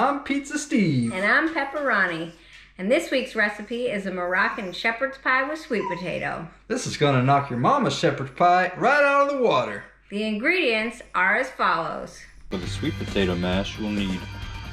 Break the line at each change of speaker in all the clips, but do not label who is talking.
I'm Pizza Steve.
And I'm Pepperoni. And this week's recipe is a Moroccan shepherd's pie with sweet potato.
This is gonna knock your mama's shepherd's pie right out of the water.
The ingredients are as follows.
For the sweet potato mash, we'll need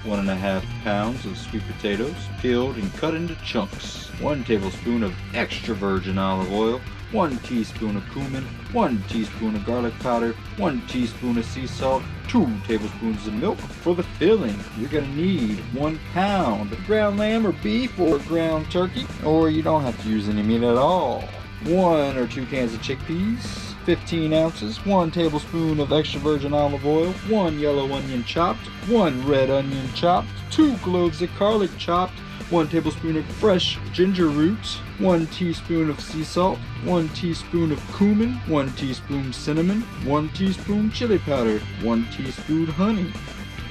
1.5 pounds of sweet potatoes, peeled and cut into chunks, 1 tablespoon of extra virgin olive oil, 1 teaspoon of cumin, 1 teaspoon of garlic powder, 1 teaspoon of sea salt, 2 tablespoons of milk. For the filling, you're going to need 1 pound of ground lamb or beef or ground turkey, or you don't have to use any meat at all. 1 or 2 cans of chickpeas, 15 ounces, 1 tablespoon of extra virgin olive oil, 1 yellow onion chopped, 1 red onion chopped, 2 cloves of garlic chopped, 1 tablespoon of fresh ginger root, 1 teaspoon of sea salt, 1 teaspoon of cumin, 1 teaspoon cinnamon, 1 teaspoon chili powder, 1 teaspoon honey,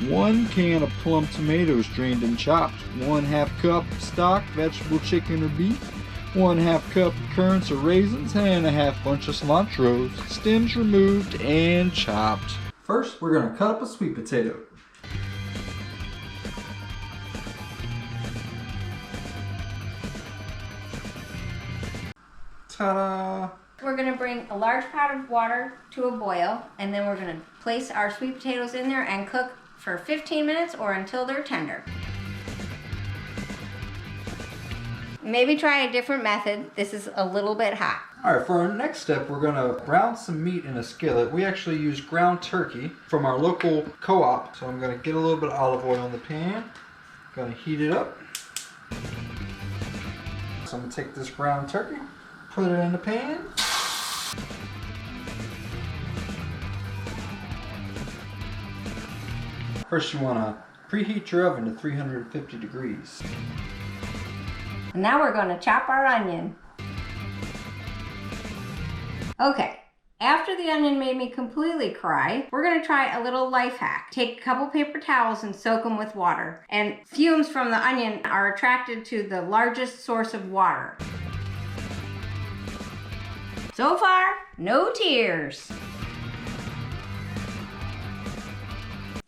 1 can of plum tomatoes drained and chopped, 1/2 cup stock, vegetable chicken or beef, 1/2 cup currants or raisins, and a half bunch of cilantro, stems removed and chopped.
First, we're gonna cut up a sweet potato. Ta-da!
We're going to bring a large pot of water to a boil, and then we're going to place our sweet potatoes in there and cook for 15 minutes or until they're tender. Maybe try a different method. This is a little bit hot.
Alright, for our next step, we're gonna brown some meat in a skillet. We actually use ground turkey from our local co-op. So I'm gonna get a little bit of olive oil in the pan. Gonna heat it up. So I'm gonna take this ground turkey, put it in the pan. First, you wanna preheat your oven to 350 degrees.
And now we're going to chop our onion. Okay, after the onion made me completely cry, we're going to try a little life hack. Take a couple paper towels and soak them with water. And fumes from the onion are attracted to the largest source of water. So far, no tears.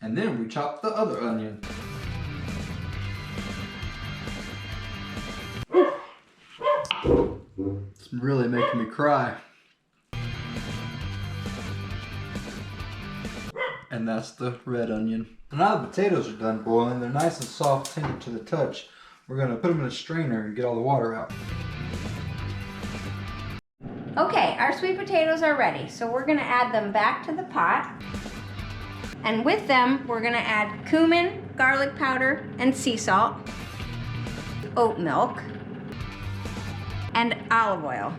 And then we chop the other onion. It's really making me cry. And that's the red onion. Now the potatoes are done boiling. They're nice and soft, tender to the touch. We're gonna put them in a strainer and get all the water out.
Okay, our sweet potatoes are ready. So we're gonna add them back to the pot. And with them, we're gonna add cumin, garlic powder, and sea salt, oat milk, and olive oil.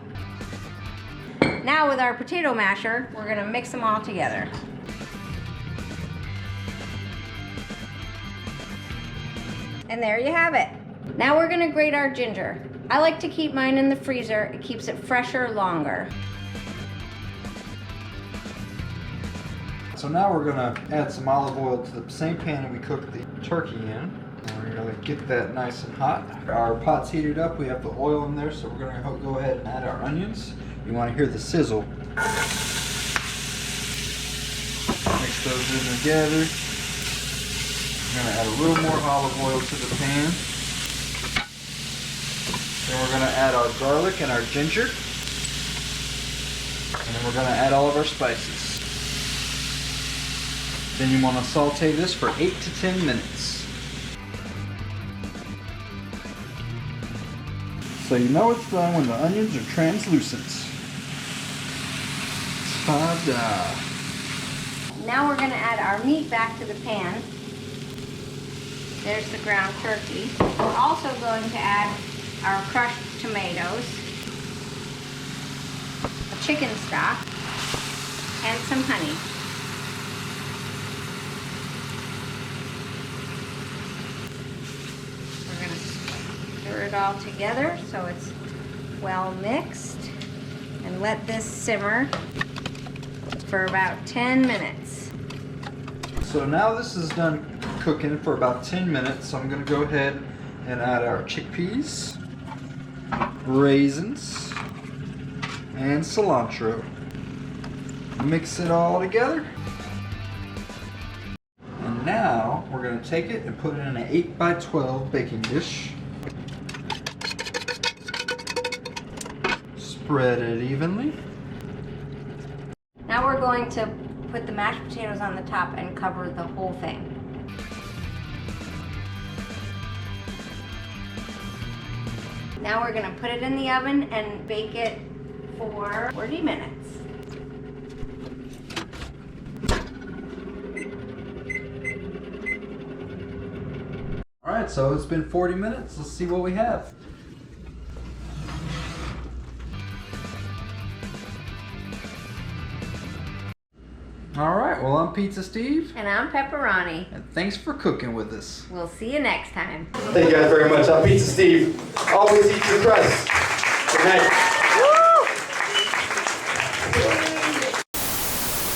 Now with our potato masher, we're gonna mix them all together. And there you have it. Now we're gonna grate our ginger. I like to keep mine in the freezer. It keeps it fresher longer.
So now we're gonna add some olive oil to the same pan that we cooked the turkey in. We're gonna get that nice and hot. Our pot's heated up, we have the oil in there, so we're gonna go ahead and add our onions. You wanna hear the sizzle. Mix those in together. We're gonna add a little more olive oil to the pan. Then we're gonna add our garlic and our ginger. And then we're gonna add all of our spices. Then you wanna saute this for 8 to 10 minutes. So you know it's done when the onions are translucent. Ta-da!
Now we're gonna add our meat back to the pan. There's the ground turkey. We're also going to add our crushed tomatoes, a chicken stock, and some honey. We're gonna stir it all together so it's well mixed and let this simmer for about 10 minutes.
So now this is done cooking for about 10 minutes. So I'm gonna go ahead and add our chickpeas, raisins, and cilantro. Mix it all together. And now now we're going to take it and put it in an 8x12 baking dish. Spread it evenly.
Now we're going to put the mashed potatoes on the top and cover the whole thing. Now we're going to put it in the oven and bake it for 40 minutes.
Alright, so it's been 40 minutes. Let's see what we have. Alright, well, I'm Pizza Steve.
And I'm Pepperoni.
And thanks for cooking with us.
We'll see you next time.
Thank you guys very much. I'm Pizza Steve. Always eat your crust. Good night.